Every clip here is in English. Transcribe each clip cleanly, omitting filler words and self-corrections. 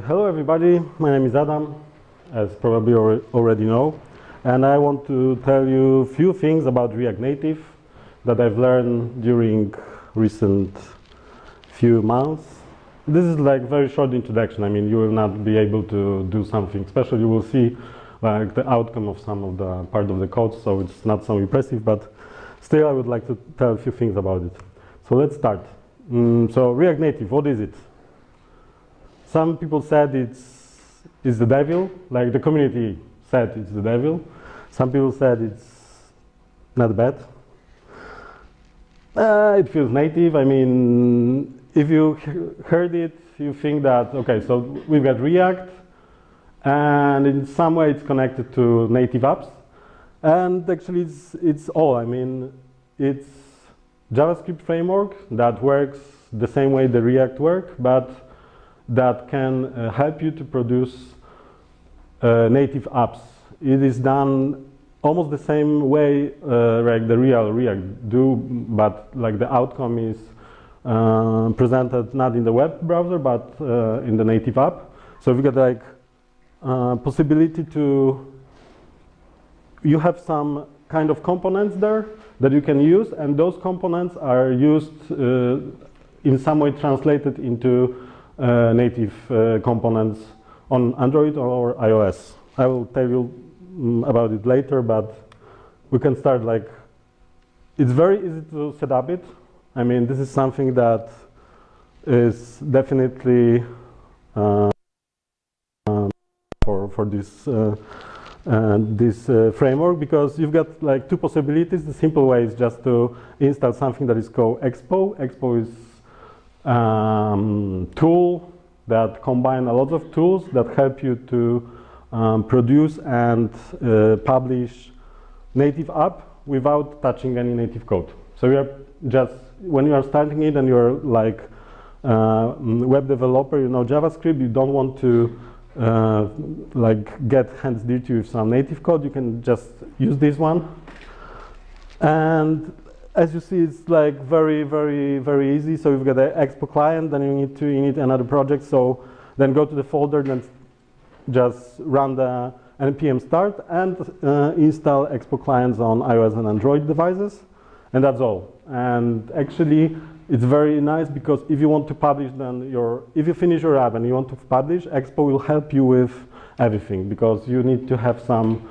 Hello everybody, my name is Adam, as probably already know, and I want to tell you a few things about React Native that I've learned during recent few months. This is like very short introduction. I mean, you will not be able to do something special. You will see like the outcome of some of the part of the code, so it's not so impressive, but still I would like to tell a few things about it. So let's start. So React Native, what is it? Some people said it's the devil, like the community said it's the devil. Some people said it's not bad. It feels native. I mean, if you heard it, you think that, okay, so we've got React, and in some way it's connected to native apps. And actually it's all. I mean, it's JavaScript framework that works the same way the React work, but that can help you to produce native apps. It is done almost the same way like the real React do, but like the outcome is presented not in the web browser, but in the native app. So we got like possibility to, you have some kind of components there that you can use, and those components are used in some way translated into native components on Android or iOS. I will tell you about it later, but we can start like, it's very easy to set up it. I mean, this is something that is definitely for this framework, because you've got like two possibilities. The simple way is just to install something that is called Expo. Expo is tool that combine a lot of tools that help you to produce and publish native app without touching any native code. So you are just, when you are starting it and you're like web developer, you know JavaScript, you don't want to like get hands dirty with some native code, you can just use this one. And as you see, it's like very easy. So you've got the Expo client, then you need another project. So then go to the folder, then just run the npm start and install Expo clients on iOS and Android devices, and that's all. And actually, it's very nice because if you want to publish, then if you finish your app and you want to publish, Expo will help you with everything, because you need to have some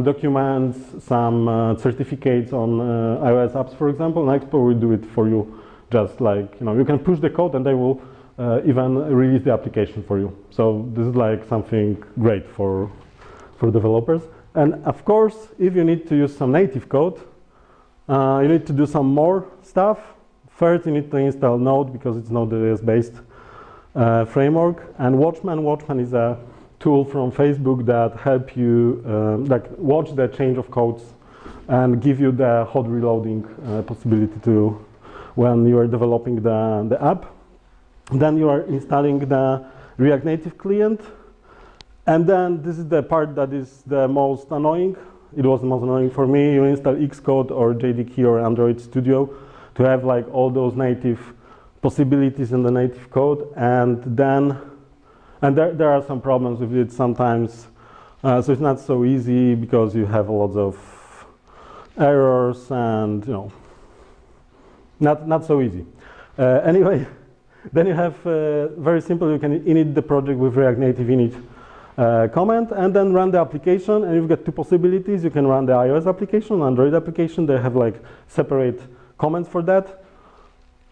documents, some certificates on iOS apps, for example, and Expo will do it for you. Just like, you know, you can push the code and they will even release the application for you. So this is like something great for developers. And of course, if you need to use some native code, you need to do some more stuff. First, you need to install Node, because it's Node.js based framework. And Watchman is a tool from Facebook that help you like watch the change of codes and give you the hot reloading possibility to when you are developing the app. Then you are installing the React Native client, and then this is the part that is the most annoying. It was the most annoying for me. You install Xcode or JDK or Android Studio to have like all those native possibilities in the native code, and then there are some problems with it sometimes. So it's not so easy because you have lots of errors and, you know, not so easy. Anyway, then you have very simple, you can init the project with React Native init command and then run the application, and you've got two possibilities. You can run the iOS application, Android application. They have like separate comments for that,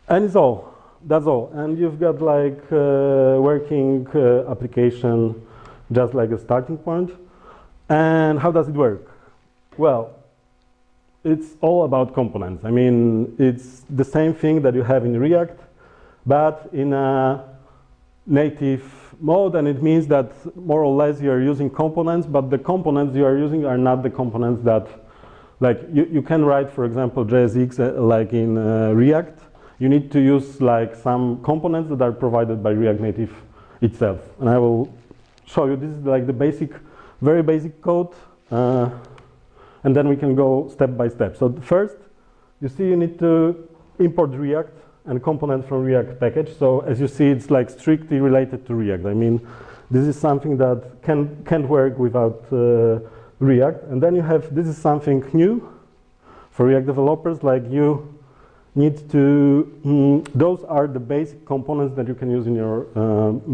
and it's all. That's all. And you've got like working application, just like a starting point. And how does it work? Well, it's all about components. I mean, it's the same thing that you have in React, but in a native mode. And it means that more or less you are using components, but the components you are using are not the components that, like you can write, for example, JSX like in React. You need to use like some components that are provided by React Native itself. And I will show you. This is like the basic, very basic code. And then we can go step by step. So first, you see you need to import React and component from React package. So as you see, it's like strictly related to React. I mean, this is something that can't work without React. And then you have, this is something new for React developers, like you need to, those are the basic components that you can use in your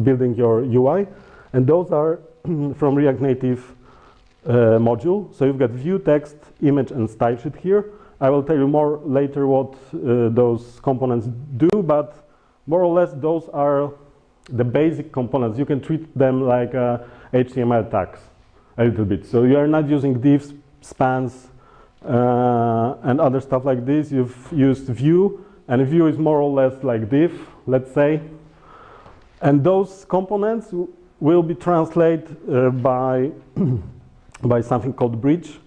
building your UI. And those are from React Native module. So you've got view, text, image, and style sheet here. I will tell you more later what those components do, but more or less those are the basic components. You can treat them like HTML tags a little bit. So you are not using divs, spans, and other stuff like this. You've used view, and view is more or less like div, let's say. And those components will be translated by something called bridge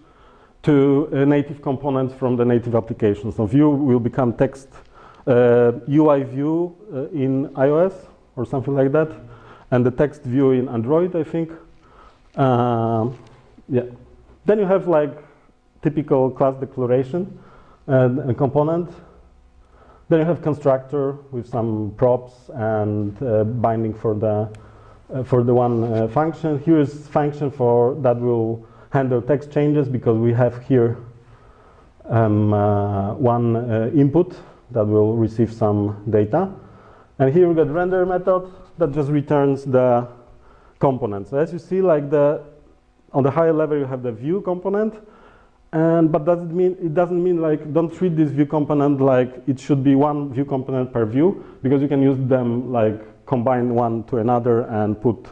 to native components from the native application. So view will become text UI view in iOS or something like that, and the text view in Android, I think. Yeah. Then you have like typical class declaration and component. Then you have constructor with some props and binding for the one function. Here is function for that will handle text changes, because we have here one input that will receive some data. And here we got render method that just returns the component. So as you see, like on the higher level you have the view component, but it doesn't mean like don't treat this view component like it should be one view component per view, because you can use them like combine one to another and put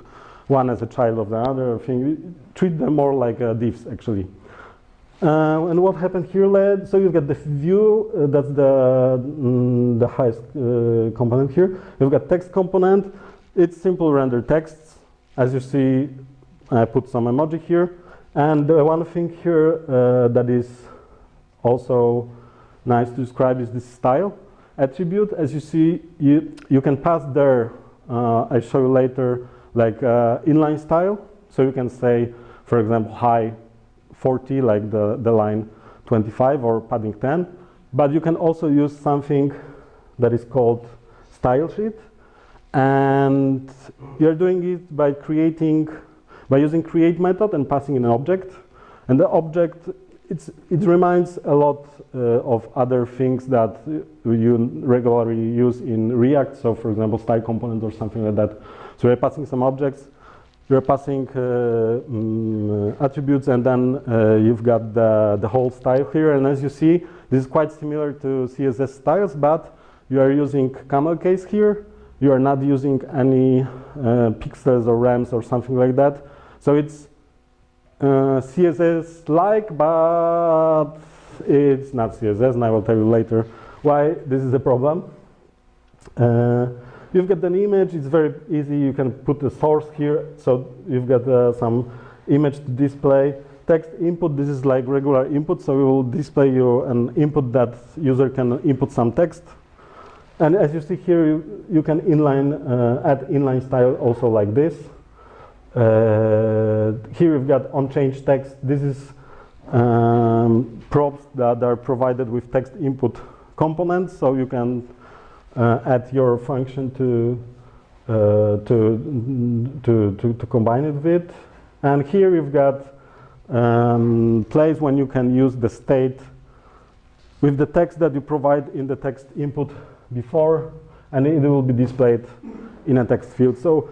one as a child of the other thing. Treat them more like divs actually. And what happened here led, so you get the view, that's the highest component here. You've got text component, it's simple render texts. As you see, I put some emoji here. And one thing here that is also nice to describe is this style attribute. As you see, you can pass there, I'll show you later, like inline style. So you can say, for example, high 40, like the line 25, or padding 10. But you can also use something that is called style sheet. And you're doing it by using create method and passing in an object. And the object, it reminds a lot of other things that you regularly use in React. So for example, style component or something like that. So you're passing some objects, you're passing attributes, and then you've got the whole style here. And as you see, this is quite similar to CSS styles, but you are using camel case here. You are not using any pixels or rams or something like that. So it's CSS-like, but it's not CSS, and I will tell you later why this is a problem. You've got an image, it's very easy. You can put the source here, so you've got some image to display. Text input, this is like regular input, so we will display you an input that user can input some text. And as you see here, you can add inline style also like this. Here you've got on-change text. This is props that are provided with text input components, so you can add your function to combine it with. And here you've got place when you can use the state with the text that you provide in the text input before, and it will be displayed in a text field. So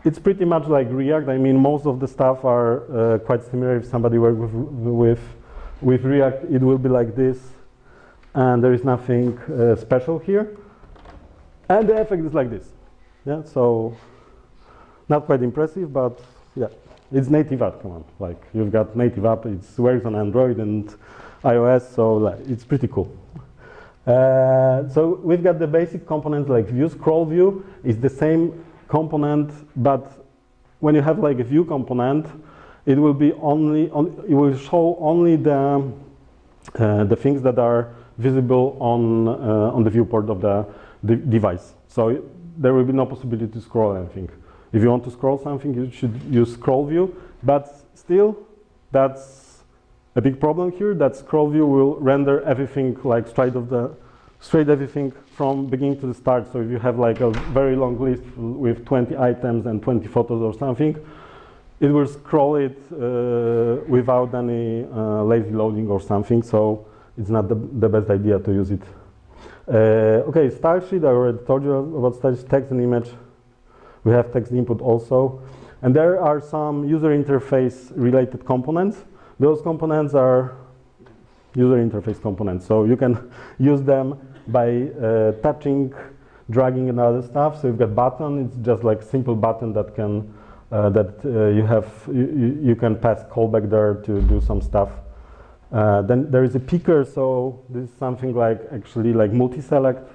it's pretty much like React. I mean, most of the stuff are quite similar. If somebody works with React, it will be like this, and there is nothing special here. And the effect is like this. Yeah, so not quite impressive, but yeah, it's native app. Come on, like you've got native app. It works on Android and iOS, so like, it's pretty cool. So we've got the basic components like view. Scroll view is the same component, but when you have like a view component, it will be it will show only the things that are visible on the viewport of the device. So there will be no possibility to scroll anything. If you want to scroll something, you should use scroll view, but still, that's a big problem here, that scroll view will render everything like straight off the straight everything from beginning to the start. So if you have like a very long list with 20 items and 20 photos or something, it will scroll it without any lazy loading or something. So it's not the best idea to use it. Okay, style sheet, I already told you about style sheet, text and image. We have text input also. And there are some user interface related components. Those components are user interface components. So you can use them by touching, dragging and other stuff. So you've got button, it's just like simple button that can you can pass callback there to do some stuff. Then there is a picker, so this is something like actually like multi-select.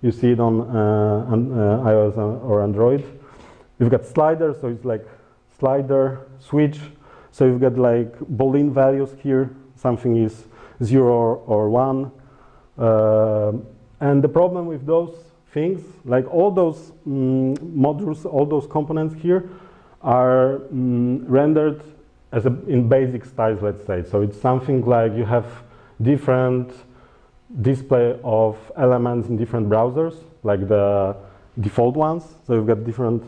You see it on iOS or Android. You've got slider, so it's like slider, switch. So you've got like Boolean values here. Something is 0 or 1. And the problem with those things, like all those modules, all those components here, are rendered as in basic styles, let's say. So it's something like you have different display of elements in different browsers, like the default ones. So you've got different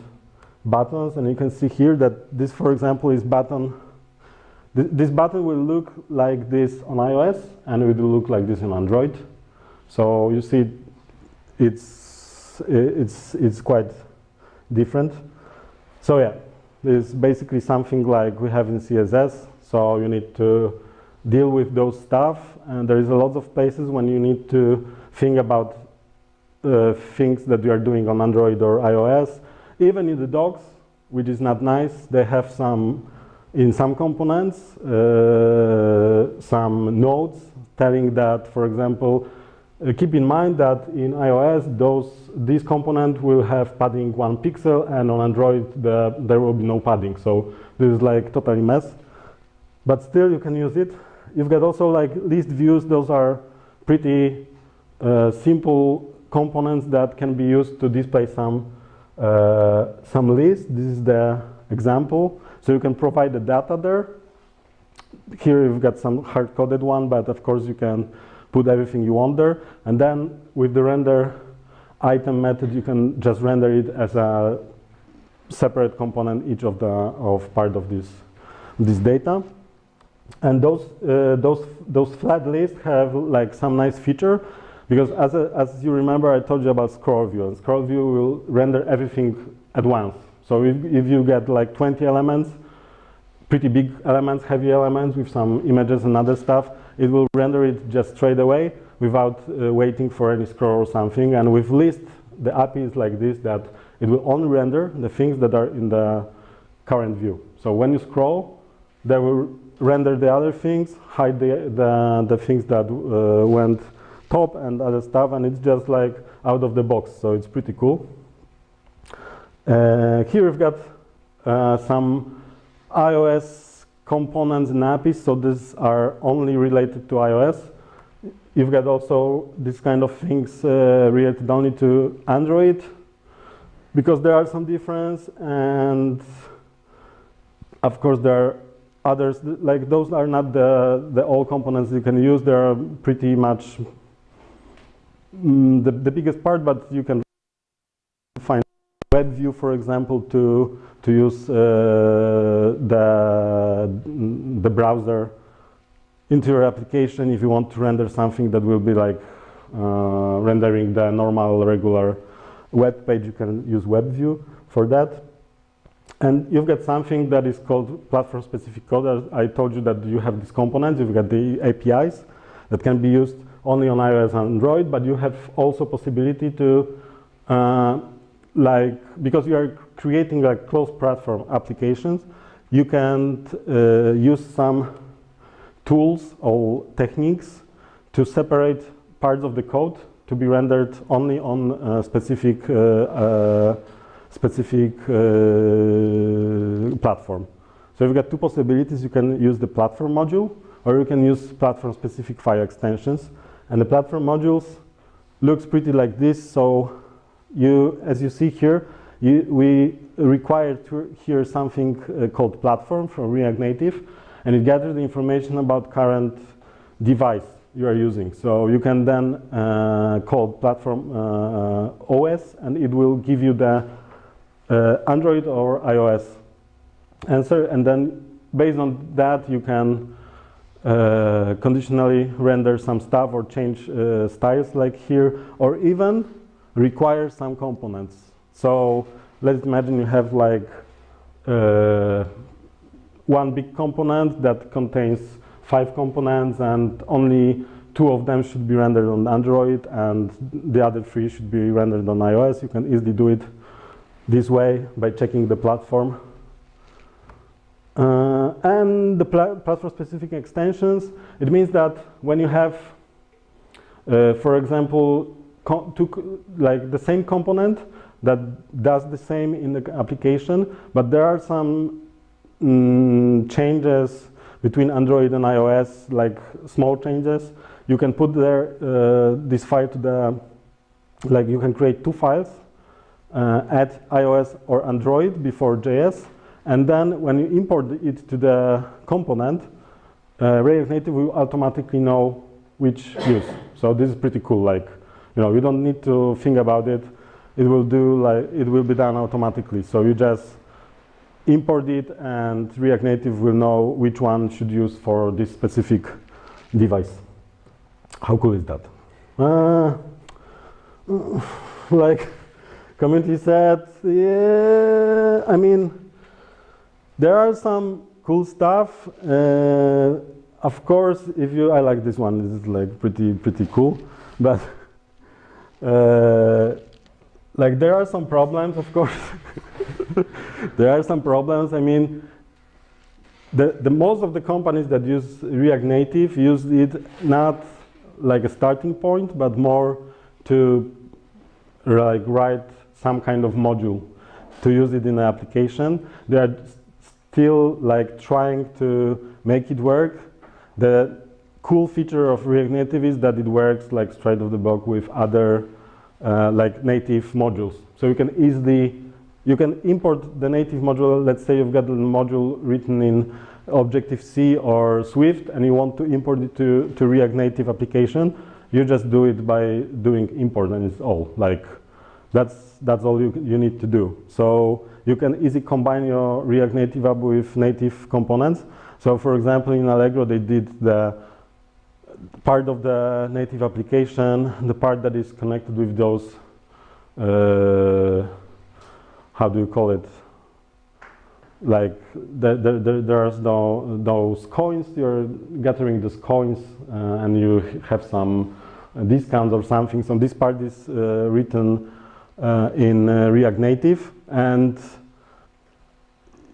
buttons, and you can see here that this, for example, is button. This button will look like this on iOS, and it will look like this on Android. So you see, it's quite different. So yeah. This is basically something like we have in CSS, so you need to deal with those stuff, and there is a lot of places when you need to think about things that you are doing on Android or iOS. Even in the docs, which is not nice, they have some, in some components, some notes telling that, for example, keep in mind that in iOS, this component will have padding 1 pixel, and on Android, there will be no padding. So this is like totally mess. But still, you can use it. You've got also like list views. Those are pretty simple components that can be used to display some list. This is the example. So you can provide the data there. Here you've got some hard-coded one, but of course you can put everything you want there, and then with the render item method, you can just render it as a separate component, each of part of this data. And those flat lists have like some nice feature, because as you remember, I told you about scroll view, and scroll view will render everything at once. So if you get like 20 elements, pretty big elements, heavy elements with some images and other stuff, it will render it just straight away without waiting for any scroll or something. And with list, the API is like this, that it will only render the things that are in the current view. So when you scroll, they will render the other things, hide the things that went top and other stuff, and it's just like out of the box. So it's pretty cool. Here we've got some iOS components and APIs, so these are only related to iOS. You've got also this kind of things related only to Android, because there are some difference, and of course there are others, like those are not the all components you can use. They are pretty much the biggest part, but you can find web view, for example, to use the browser into your application if you want to render something that will be like rendering the normal, regular web page. You can use web view for that. And you've got something that is called platform-specific code. I told you that you have these components. You've got the APIs that can be used only on iOS and Android, but you have also possibility to because you are creating like closed platform applications, you can use some tools or techniques to separate parts of the code to be rendered only on specific platform. So you've got two possibilities. You can use the platform module, or you can use platform-specific file extensions. And the platform modules looks pretty like this. So as you see here, we require here something called platform from React Native, and it gathers the information about current device you are using. So you can then call platform OS, and it will give you the Android or iOS answer, and then based on that you can conditionally render some stuff or change styles like here, or even require some components. So let's imagine you have like one big component that contains 5 components, and only 2 of them should be rendered on Android and the other 3 should be rendered on iOS. You can easily do it this way by checking the platform. And the platform-specific extensions, it means that when you have, for example, like the same component that does the same in the application, but there are some changes between Android and iOS, like small changes, you can put there this file to the, like you can create 2 files, add iOS or Android before JS, and then when you import it to the component, React Native will automatically know which use. So this is pretty cool. Like, you know, you don't need to think about it. It will do, like, it will be done automatically. So you just import it, and React Native will know which one should use for this specific device. How cool is that? Like community said, yeah, I mean, there are some cool stuff. Of course, if you, I like this one. This is like pretty cool, but like there are some problems, of course. There are some problems. I mean, the most of the companies that use React Native use it not like a starting point, but more to like write some kind of module to use it in an application. They are still like trying to make it work. The cool feature of React Native is that it works like straight off the box with other like native modules. So you can easily, you can import the native module. Let's say you've got a module written in Objective-C or Swift and you want to import it to React Native application. You just do it by doing import, and it's all. Like that's all you need to do. So you can easily combine your React Native app with native components. So for example, in Allegro, they did the part of the native application, the part that is connected with those, how do you call it? Like there's those coins, you're gathering those coins and you have some discounts or something. So this part is written in React Native, and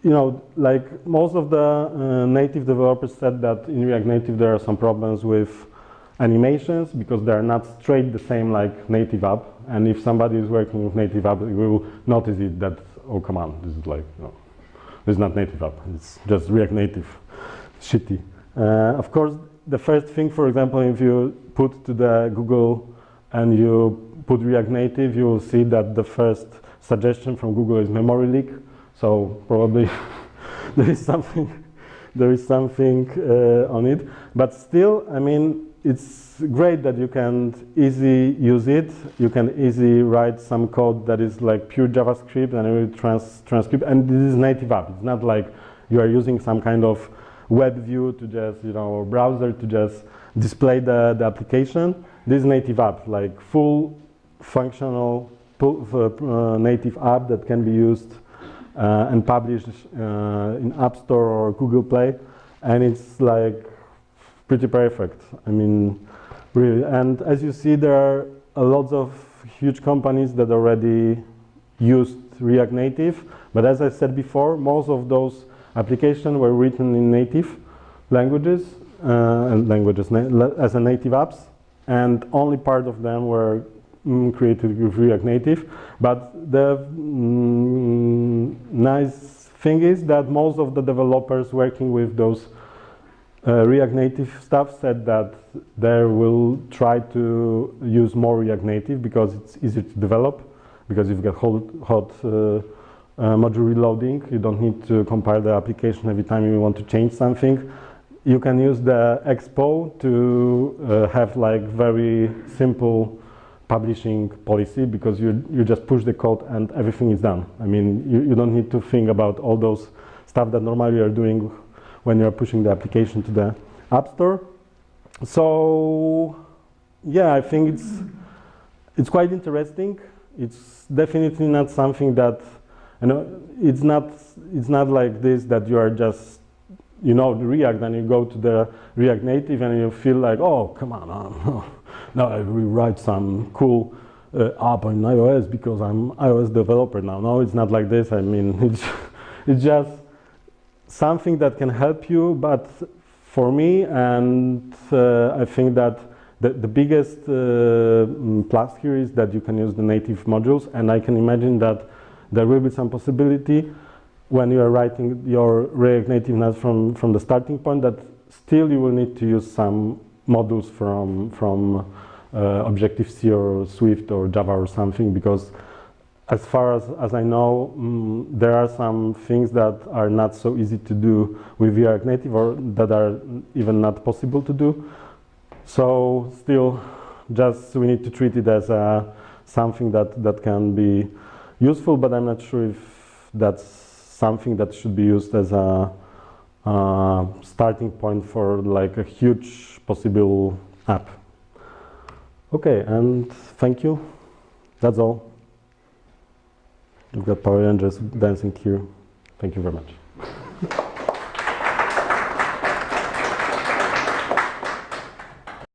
you know, like most of the native developers said that in React Native there are some problems with animations because they are not straight the same like native app. And if somebody is working with native app, we will notice it that, oh come on, this is like, you know, this is not native app, it's just React Native, shitty. Of course, the first thing, for example, if you put to the Google and you put React Native, you will see that the first suggestion from Google is memory leak. So probably there is something on it, but still, I mean, it's great that you can easily use it. You can easily write some code that is like pure JavaScript and it will transcript. And this is native app. It's not like you are using some kind of web view to just, you know, or browser to just display the application. This is native app, like full functional native app that can be used and published in App Store or Google Play, and it's like pretty perfect. I mean, really. And as you see, there are a lot of huge companies that already used React Native, but as I said before, most of those applications were written in native languages as a native apps, and only part of them were created with React Native. But the nice thing is that most of the developers working with those React Native stuff said that they will try to use more React Native because it's easier to develop, because you've got hot module reloading. You don't need to compile the application every time you want to change something. you can use the expo to have like very simple publishing policy, because you just push the code and everything is done. I mean, you don't need to think about all those stuff that normally you're doing when you're pushing the application to the App Store. So yeah, I think it's quite interesting. It's definitely not something that, you know, it's not like this that you are just, you know, the React and you go to the React Native and you feel like, oh, come on, now I will write some cool app on iOS because I'm iOS developer now. No, it's not like this. I mean, it's just something that can help you, but for me, and I think that the biggest plus here is that you can use the native modules, and I can imagine that there will be some possibility when you are writing your React Native not from the starting point, that still you will need to use some modules from Objective-C or Swift or Java or something, because as far as I know, there are some things that are not so easy to do with React Native, or that are even not possible to do. So still, just we need to treat it as something that can be useful, but I'm not sure if that's something that should be used as a starting point for like a huge possible app. Okay, and thank you. That's all. We've got Power Rangers dancing here. Thank you very much.